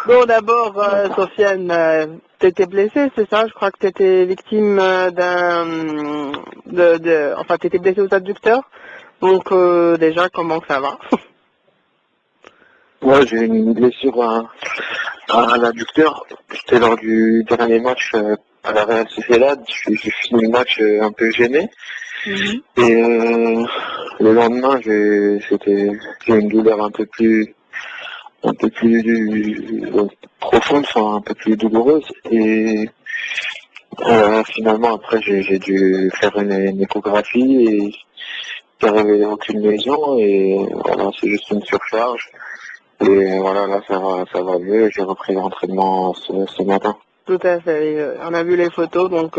Bon, d'abord, Sofiane, t'étais blessée, c'est ça? Je crois que t'étais victime enfin, t'étais blessée aux adducteurs. Donc, déjà, comment ça va? Ouais, j'ai eu une blessure à l'adducteur. C'était lors du dernier match à la Real Sociedad. J'ai fini le match un peu gêné. Mhm. Et le lendemain, j'ai une douleur un peu plus profonde, enfin un peu plus douloureuse. Et finalement, après, j'ai dû faire une échographie et il n'y révélé aucune lésion. Et voilà, c'est juste une surcharge. Et voilà, là, ça va mieux. J'ai repris l'entraînement ce matin. Tout à fait. On a vu les photos, donc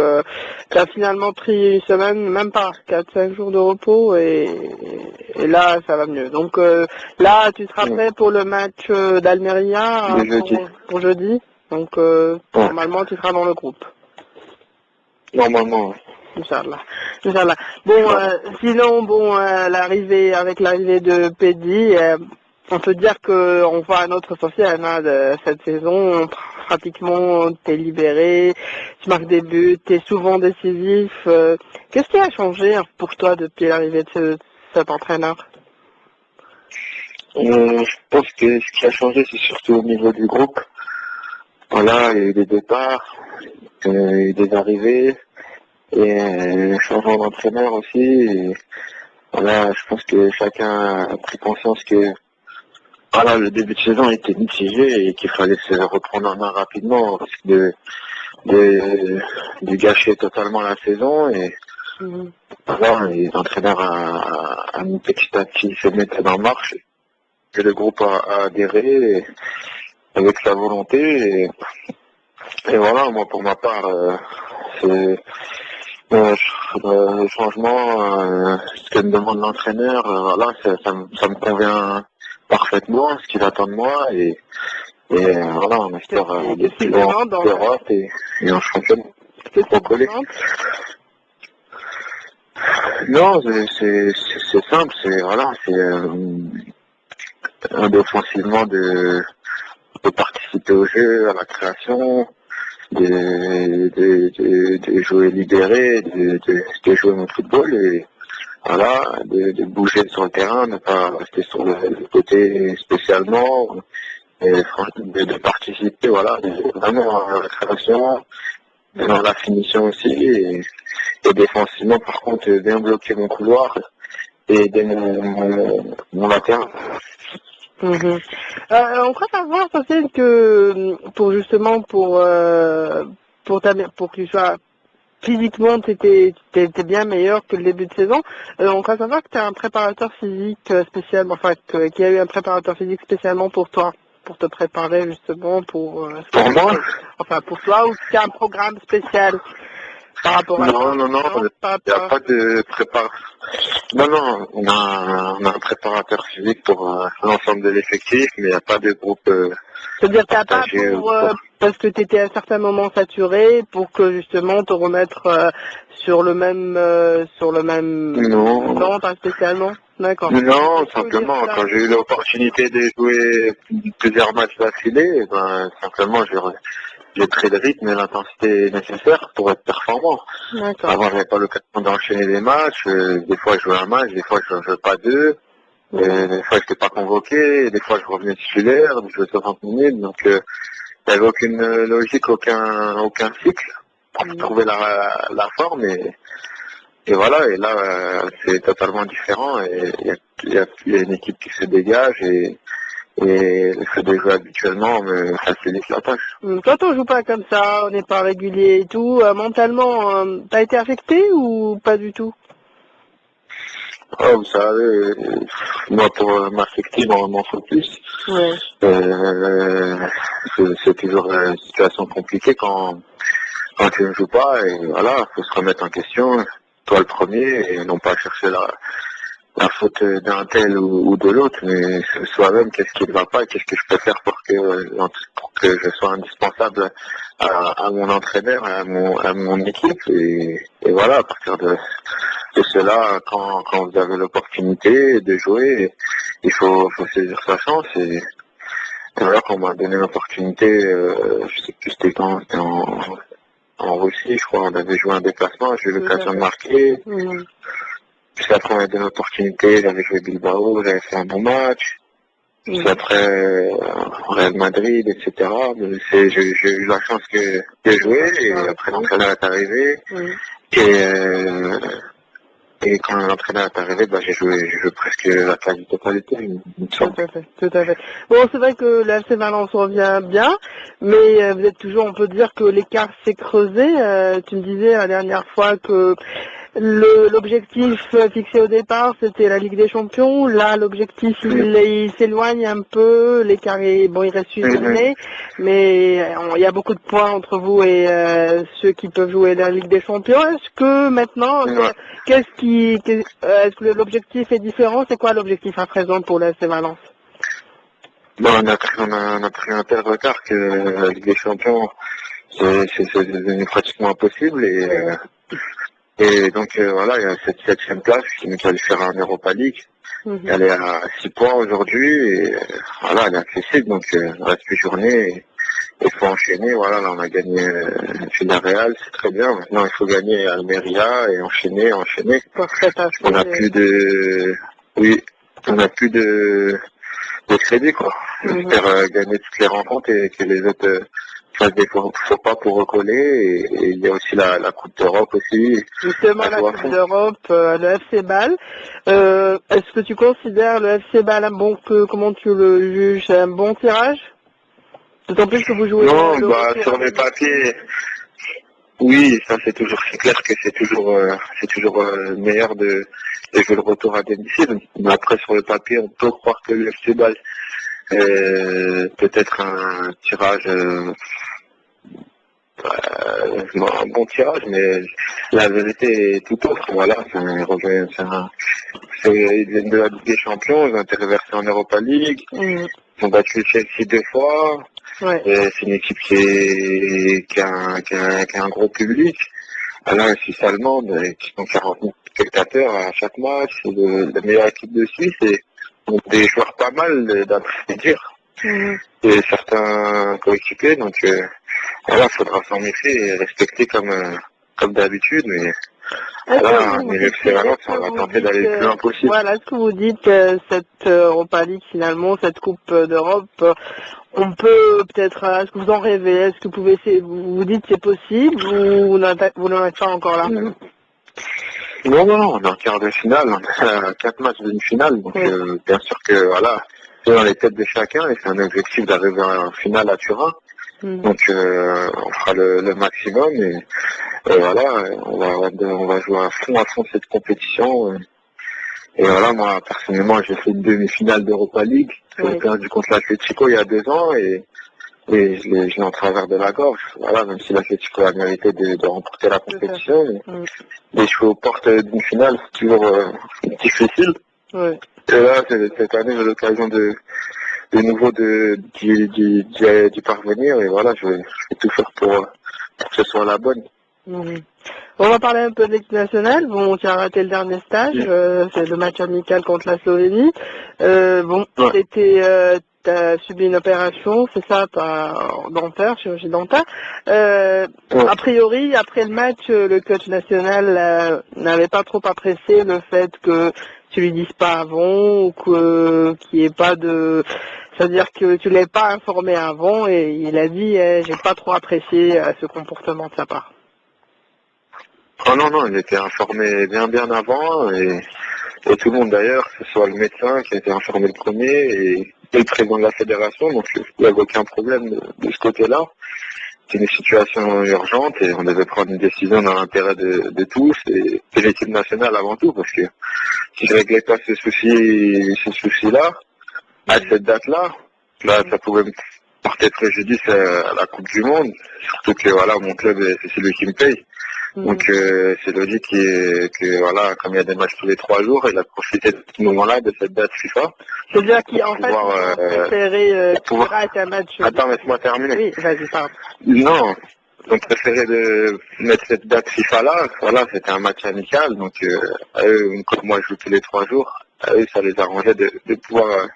tu as finalement pris une semaine, même pas 4-5 jours de repos, et là, ça va mieux. Donc là, tu seras prêt pour le match d'Almeria Le jeudi. pour jeudi. Donc normalement, tu seras dans le groupe. Normalement, ouais. Inch'Allah. Inch'Allah. Bon, sinon, bon, avec l'arrivée de Pedri, on peut dire qu'on voit un autre Sofiane de cette saison. Pratiquement, t'es libéré, tu marques des buts, t'es souvent décisif. Qu'est-ce qui a changé pour toi depuis l'arrivée de cet entraîneur? Je pense que ce qui a changé, c'est surtout au niveau du groupe. Voilà, il y a eu des départs, il y a eu des arrivées, et un changement d'entraîneur aussi. Et voilà, je pense que chacun a pris conscience que voilà, le début de saison était mitigé et qu'il fallait se reprendre en main rapidement au risque de gâcher totalement la saison. Et Mhm. voilà, et l'entraîneur a mis petit à petit ses méthodes en marche, que le groupe a adhéré avec sa volonté. Et voilà, moi pour ma part, c'est le changement, ce que me demande l'entraîneur, voilà, ça me convient parfaitement, ce qu'il attend de moi. Et voilà, on espère aller Qu'est-ce plus qu'il loin demande en en fait? Europe et en championnat. Qu'est-ce Pour qu'il coller. demande? Non, c'est simple, c'est voilà, c'est offensivement de participer au jeu, à la création, de jouer libéré, de jouer mon football et voilà, de bouger sur le terrain, ne pas rester sur le côté spécialement, et franchement, de participer, voilà, vraiment à la création, et dans la finition aussi, et défensivement par contre bien bloquer mon couloir et aider mon latéral. Mhm. On croit savoir, Sofiane, que pour justement pour que tu sois physiquement, t'étais bien meilleur que le début de saison. On croit savoir que tu as un préparateur physique spécial, enfin qu'il y a eu un préparateur physique spécialement pour toi, pour te préparer justement Pour moi, enfin pour toi, ou tu as un programme spécial par rapport à ça. non, Non, pas, il n'y a pas. pas de préparateur. Non, on a un préparateur physique pour l'ensemble de l'effectif, mais il n'y a pas de groupe C'est-à-dire t'as pas partagé ou quoi. parce que tu étais à un certain moment saturé pour que justement te remettre sur le même Non, non, pas spécialement. D'accord. non, Faut dire simplement, ça. quand j'ai eu l'opportunité de jouer plusieurs matchs d'affilée, ben, simplement, j'ai pris le rythme et l'intensité nécessaire pour être performant. D'accord. Avant, j'avais pas l'occasion d'enchaîner les matchs. Des fois, je jouais un match, des fois, je jouais pas deux. Des fois, je n'étais pas convoqué. Des fois, je revenais titulaire, je jouais 60 minutes. Donc, il n'y avait aucune logique, aucun cycle pour trouver la forme. Et voilà, et là, c'est totalement différent. Et il y a une équipe qui se dégage. Et le fait de jouer habituellement me facilite la tâche. Quand on joue pas comme ça, on n'est pas régulier et tout, mentalement, t'as été affecté ou pas du tout? Oh, vous savez, moi pour m'affecter dans mon focus, Ouais. c'est toujours une situation compliquée quand tu ne joues pas et voilà, faut se remettre en question, toi le premier, et non pas chercher la faute d'un tel ou de l'autre, mais soi-même, qu'est-ce qui ne va pas, qu'est-ce que je peux faire pour que je sois indispensable à mon entraîneur, à mon équipe, et voilà, à partir de cela, quand vous avez l'opportunité de jouer, il faut saisir sa chance, voilà, quand on m'a donné l'opportunité, je sais plus c'était quand, c'était en Russie, je crois, on avait joué un déplacement, j'ai eu l'occasion de marquer. Puis après, on m'a donné l'opportunité, j'avais joué Bilbao, j'avais fait un bon match. Puis après, Real Madrid, etc. J'ai eu la chance de jouer, et après l'entraîneur est arrivé. Et quand l'entraîneur est arrivé, j'ai joué presque la quasi-totalité, il me semble. Tout à fait. Bon, c'est vrai que la FC Valence revient bien, mais vous êtes toujours, on peut dire que l'écart s'est creusé. Tu me disais la dernière fois que l'objectif fixé au départ, c'était la Ligue des Champions. Là, l'objectif, il s'éloigne un peu. L'écart il reste une journée, mais il y a beaucoup de points entre vous et ceux qui peuvent jouer la Ligue des Champions. Est-ce que maintenant, est-ce que l'objectif est différent? C'est quoi l'objectif à présent pour la FC Valence? On a pris un tel retard que la Ligue des Champions, c'est devenu pratiquement impossible, et donc voilà, il y a cette 7e place qui nous qualifiera en Europa League. Elle est à 6 points aujourd'hui, et voilà, elle est accessible, donc il reste 8 journées, et il faut enchaîner. Voilà, là on a gagné Villarreal, c'est très bien. Maintenant il faut gagner Almeria et enchaîner. On n'a plus de crédit, quoi. J'espère gagner toutes les rencontres et que les autres fassent des faux pas pour recoller, et il y a aussi la Coupe d'Europe aussi. Justement, la Coupe d'Europe, le FC Bâle. Est-ce que tu considères le FC Bâle comment tu le juges, un bon tirage? D'autant plus que vous jouez. Non, sur les papiers, oui, ça c'est clair que c'est toujours meilleur de jouer le retour à domicile. Mais après, sur le papier, on peut croire que le FC Bâle peut-être un tirage, un bon tirage, mais la vérité est tout autre. Voilà, ils viennent de la Ligue des Champions, ils ont été reversés en Europa League, ils ont battu Chelsea 2 fois. C'est une équipe qui a un gros public. Alors, la Suisse allemande, qui sont 40 000 spectateurs à chaque match, c'est la meilleure équipe de Suisse, et ont des joueurs pas mal, d'après dire, et certains coéquipiers, donc voilà, il faudra s'en méfier et respecter comme d'habitude, mais voilà, mais le FC Valence, on va tenter d'aller le plus loin possible. Voilà, est-ce que vous dites cette Europa League, finalement, cette Coupe d'Europe, on peut peut-être, est-ce que vous en rêvez, est-ce que vous vous dites c'est possible, ou vous n'en êtes pas encore là? Non, on est en quart de finale, on a 4 matchs d'une finale, donc bien sûr que voilà, c'est dans les têtes de chacun, et c'est un objectif d'arriver en finale à Turin. Donc on fera le maximum, et voilà, on va jouer à fond cette compétition. Et voilà, moi personnellement j'ai fait une demi-finale d'Europa League, j'ai perdu contre l'Atlético il y a 2 ans, et je l'ai en travers de la gorge. Voilà, même si l'Atlético a mérité de remporter la compétition, mais jouer aux portes d'une finale, c'est toujours difficile. Et là, cette année, j'ai l'occasion de nouveau d'y parvenir, et voilà, je vais tout faire pour que ce soit la bonne. On va parler un peu de l'équipe nationale. Bon, tu as raté le dernier stage, c'est le match amical contre la Slovénie. T'as subi une opération, c'est ça, chirurgie dentaire. A priori, après le match, le coach national n'avait pas trop apprécié le fait que tu lui dises pas avant, ou qu'il n'y ait pas de... C'est-à-dire que tu l'avais pas informé avant, et il a dit j'ai pas trop apprécié ce comportement de sa part. Oh non, il était informé bien avant, et tout le monde d'ailleurs, que ce soit le médecin qui a été informé le premier, et le président de la fédération, donc il n'y avait aucun problème de ce côté-là. C'est une situation urgente, et on devait prendre une décision dans l'intérêt de tous, et de l'équipe nationale avant tout, parce que si je ne réglais pas ce souci-là, à cette date-là, ça pouvait me porter préjudice à la Coupe du Monde, surtout que voilà, mon club, c'est celui qui me paye. Donc c'est logique que voilà, comme il y a des matchs tous les 3 jours, il a profité de ce moment-là, de cette date FIFA. C'est-à-dire qu'en fait, il préférait être un match... Attends, laisse-moi terminer. Oui, vas-y, pardon. Non, on préférait de mettre cette date FIFA-là. Voilà, c'était un match amical, donc à eux, comme moi je joue tous les 3 jours, à eux ça les arrangeait de pouvoir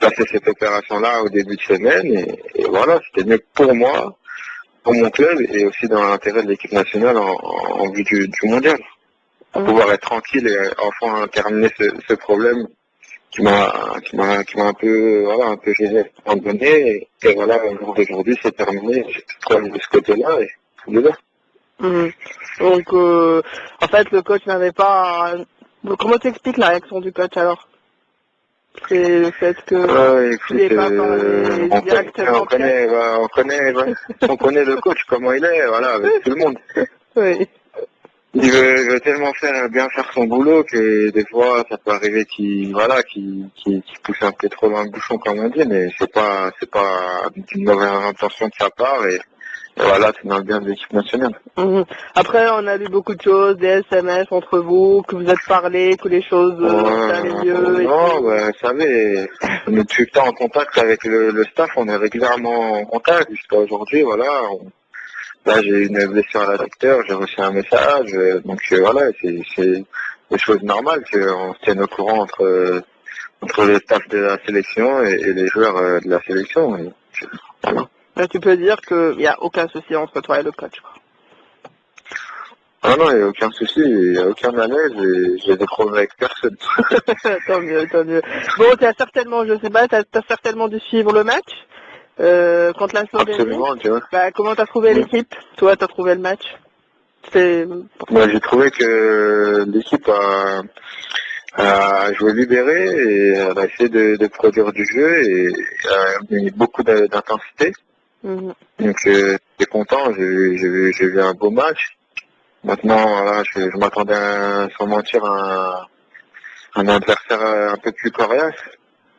passé cette opération-là au début de semaine et voilà, c'était mieux pour moi, pour mon club et aussi dans l'intérêt de l'équipe nationale en vue du mondial. Pour pouvoir être tranquille et enfin terminer ce problème qui m'a un peu gêné à un moment donné et voilà, aujourd'hui c'est terminé, j'ai plus de problème de ce côté-là et tout est bien. Donc en fait le coach n'avait pas... Comment t'expliques la réaction du coach alors? C'est le fait que tu n'aies pas parlé directement. On connaît le coach, comment il est, voilà, avec tout le monde. Oui. Il veut tellement bien faire son boulot que des fois ça peut arriver qu'il pousse un peu trop dans le bouchon comme on dit, mais c'est pas une mauvaise intention de sa part et voilà, c'est dans le bien de l'équipe nationale. Après, on a lu beaucoup de choses, des SMS entre vous, que vous êtes parlé, que les choses allaient mieux. Non, vous savez, on est tout le temps en contact avec le staff, on est régulièrement en contact jusqu'à aujourd'hui, voilà. Là, j'ai eu une blessure à l'adducteur, j'ai reçu un message, donc voilà, c'est des choses normales qu'on se tienne au courant entre le staff de la sélection et les joueurs de la sélection. Et, voilà. Mais tu peux dire qu'il n'y a aucun souci entre toi et le coach, quoi. Ah non, il n'y a aucun souci, il n'y a aucun malaise et j'ai des problèmes avec personne. Tant mieux, tant mieux. Bon, t'as certainement, je sais pas, t'as certainement dû suivre le match contre la Slovénie. Absolument, tu vois. Bah, comment t'as trouvé l'équipe? Toi, t'as trouvé le match? J'ai trouvé que l'équipe a joué libéré et elle a essayé de produire du jeu et a mis beaucoup d'intensité. Donc j'étais content, j'ai vu un beau match. Maintenant, voilà, je m'attendais sans mentir à un adversaire un peu plus coriace.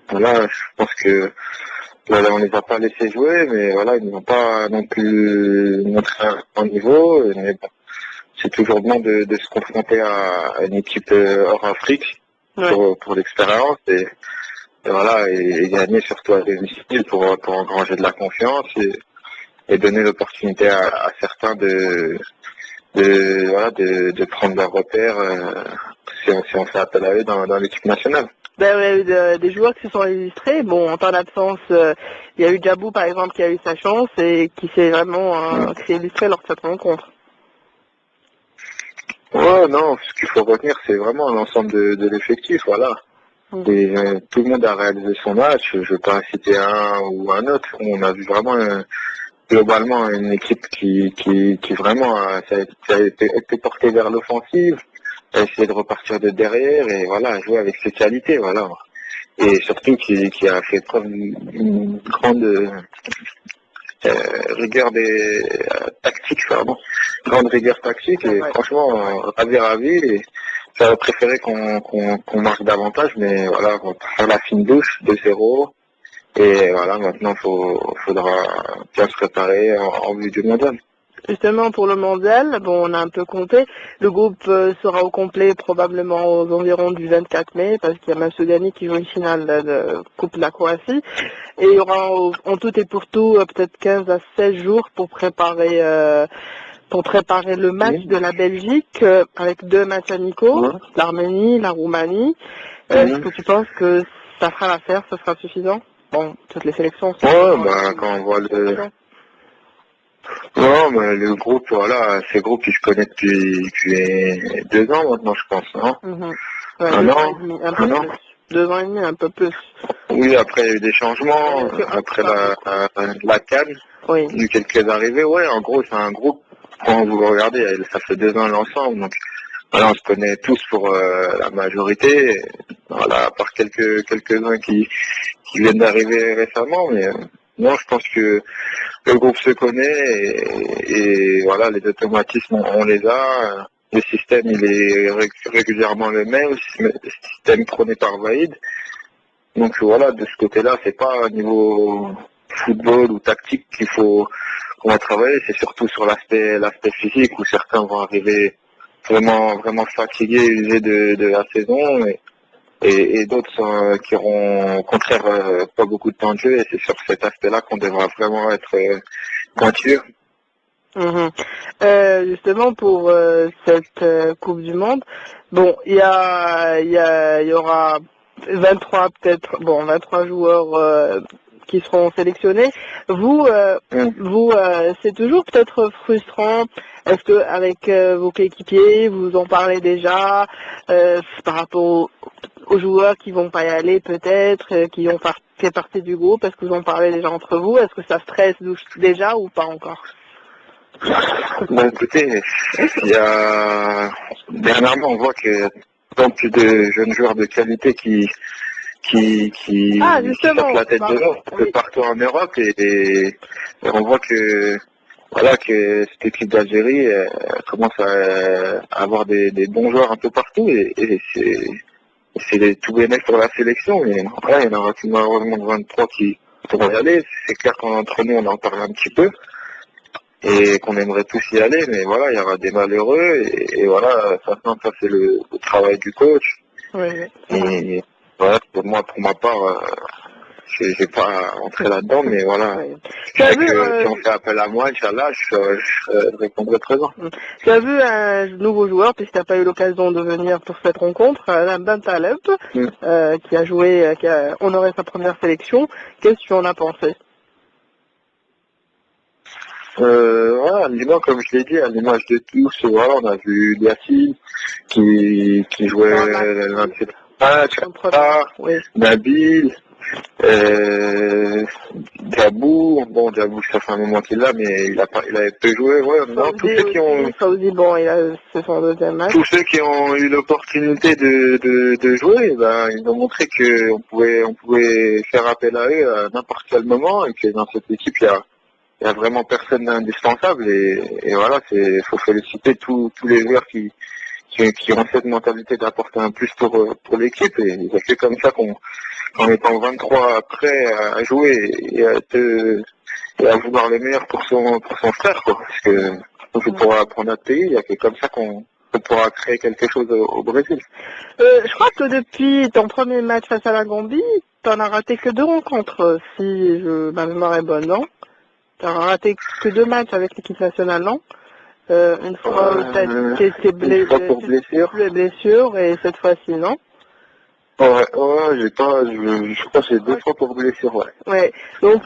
Voilà, je pense que voilà, on les a pas laissés jouer, mais voilà, ils n'ont pas non plus montré un niveau. Mais bon, c'est toujours bien de se confronter à une équipe hors Afrique pour l'expérience et voilà et gagner surtout à domicile pour engranger de la confiance et donner l'opportunité à certains de prendre leurs repères si on fait appel à eux dans l'équipe nationale. Ben, il y a eu des joueurs qui se sont illustrés. Bon, en temps d'absence, il y a eu Djabou par exemple qui a eu sa chance et qui s'est vraiment qui s'est illustré lors de cette rencontre. Ouais, non, ce qu'il faut retenir, c'est vraiment l'ensemble de l'effectif, voilà. Et tout le monde a réalisé son match. Je ne vais pas citer un ou un autre. On a vu vraiment globalement une équipe qui vraiment ça a été portée vers l'offensive, a essayé de repartir de derrière et voilà, jouer avec ses qualités, voilà. Et surtout qui a fait preuve d'une grande rigueur tactique, pardon. Grande rigueur tactique et franchement, ravi et j'aurais préféré qu'on marque davantage, mais voilà, on va faire la fine douche de 0. Et voilà, maintenant, faudra bien se préparer en vue du mondial. Justement, pour le mondial, bon, on a un peu compté. Le groupe sera au complet probablement aux environs du 24 mai, parce qu'il y a Massoudani qui joue une finale de Coupe de la Croatie. Et il y aura en tout et pour tout peut-être 15 à 16 jours pour préparer le match de la Belgique avec 2 matchs amicaux, l'Arménie, la Roumanie. Est-ce que tu penses que ça fera l'affaire, ça sera suffisant? Bon, toutes les sélections sont... quand on voit Non, mais le groupe, voilà, ces groupes, je connais depuis 2 ans maintenant, je pense, non un an, un peu plus. 2 ans et demi, un peu plus. Oui, après il y a eu des changements, après la CAN, il y a eu quelques arrivées, en gros c'est un groupe, quand vous le regardez, ça fait 2 ans l'ensemble, donc voilà, on se connaît tous pour la majorité, voilà, à part quelques-uns qui viennent d'arriver récemment, mais non, je pense que le groupe se connaît et voilà, les automatismes, on les a. Le système, il est régulièrement le même, le système prôné par Vaïd. Donc voilà, de ce côté-là, c'est pas au niveau football ou tactique qu'on va travailler, c'est surtout sur l'aspect physique où certains vont arriver vraiment fatigués, usés de la saison et d'autres qui auront au contraire pas beaucoup de temps de jeu et c'est sur cet aspect-là qu'on devra vraiment être pointu. Justement pour cette Coupe du Monde, bon, il y aura 23 peut-être, bon, 23 joueurs qui seront sélectionnés. Vous, c'est toujours peut-être frustrant. Est-ce que avec vos coéquipiers, vous en parlez déjà par rapport aux joueurs qui vont pas y aller peut-être, qui ont fait partie du groupe? Est-ce que vous en parlez déjà entre vous? Est-ce que ça stresse déjà ou pas encore? Ben écoutez, dernièrement on voit que tant plus de jeunes joueurs de qualité qui sortent la tête de l'eau un peu partout en Europe et on voit que voilà que cette équipe d'Algérie commence à avoir des bons joueurs un peu partout et c'est tout bénéfique pour la sélection. Et voilà, il y en aura malheureusement 23 qui pourront y aller. C'est clair qu'entre nous on en parle un petit peu et qu'on aimerait tous y aller, mais voilà, il y aura des malheureux et voilà, ça c'est le travail du coach. Oui. Et voilà, pour ma part, je vais pas entrer là-dedans, mais voilà. Oui. Si on fait appel à moi, Inch'Allah, je répondrai présent. Tu as vu un nouveau joueur, puisque tu n'as pas eu l'occasion de venir pour cette rencontre, Ben Taleb, qui a joué, qui a honoré sa première sélection. Qu'est-ce que tu en as pensé? Voilà, Lima, comme je l'ai dit, à l'image de tous, voilà, on a vu Yassine qui jouait match, oui. Nabil, Diabou, ça fait un moment qu'il l'a, mais il avait peu joué, ouais, non, tous ceux qui ont c'est son deuxième match. Tous ceux qui ont eu l'opportunité de jouer, ben, ils ont montré qu'on pouvait faire appel à eux à n'importe quel moment et que dans cette équipe, il y a vraiment personne d'indispensable et voilà, faut féliciter tous les joueurs qui ont cette mentalité d'apporter un plus pour l'équipe et il a fait comme ça qu'en étant 23 prêts à jouer et à vouloir le meilleur pour son frère, quoi. Parce que pour notre pays, il n'y a que comme ça qu'on pourra créer quelque chose au Brésil. Je crois que depuis ton premier match face à la Gambie, tu n'en as raté que 2 rencontres, si ma mémoire est bonne, non? Tu n'as raté que 2 matchs avec l'équipe nationale, non? Une fois où tu étais blessure et cette fois-ci, non? Ouais, je crois que c'est 2 fois pour blessure, ouais. Ouais, donc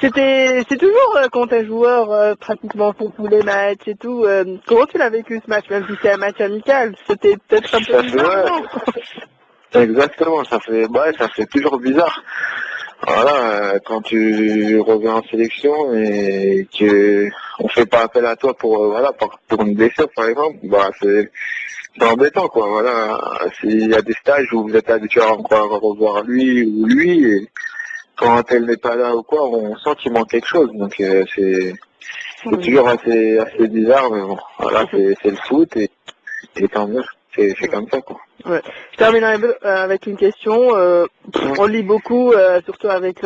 c'est toujours quand un joueur pratiquement pour tous les matchs et tout. Comment tu l'as vécu ce match, même si c'est un match amical? C'était peut-être un peu bizarre, non? Exactement, ça fait toujours bizarre. Voilà, quand tu reviens en sélection et que on fait pas appel à toi pour une blessure par exemple, c'est embêtant quoi. Voilà, s'il y a des stages où vous êtes habitué à revoir lui ou lui et quand elle n'est pas là ou quoi, on sent qu'il manque quelque chose. Donc c'est toujours assez bizarre, mais bon, voilà, c'est le foot et tant mieux. C'est comme ça quoi. Ouais. Je termine avec une question. On lit beaucoup, surtout avec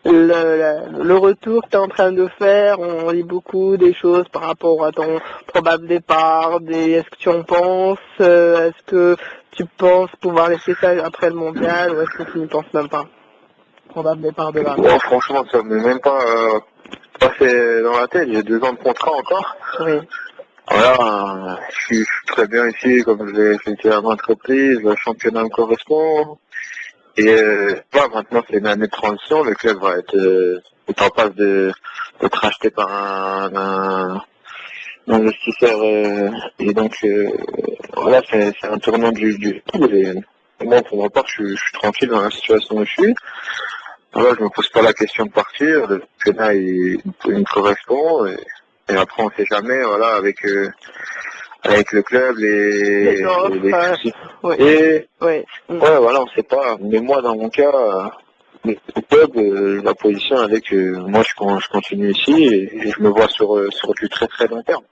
le retour que tu es en train de faire. On lit beaucoup des choses par rapport à ton probable départ. Est-ce que tu en penses? Est-ce que tu penses pouvoir laisser ça après le mondial ou est-ce que tu n'y penses même pas? Probable départ de là. Bon, franchement, ça ne m'est même pas passé dans la tête. J'ai 2 ans de contrat encore. Oui. Voilà, je suis très bien ici, comme je l'ai fait à l'entreprise, le championnat me correspond. Et maintenant c'est une année de transition, le club va est en passe d'être racheté par un investisseur et donc voilà, c'est un tournant du coup. Et moi pour ma part je suis tranquille dans la situation où je suis. Voilà, je me pose pas la question de partir, le championnat il me correspond et après on sait jamais, voilà, avec le club, les soucis. Ouais. Ouais, voilà, on sait pas. Mais moi, dans mon cas, le club, la position avec moi, je continue ici et je me vois sur du très très long terme.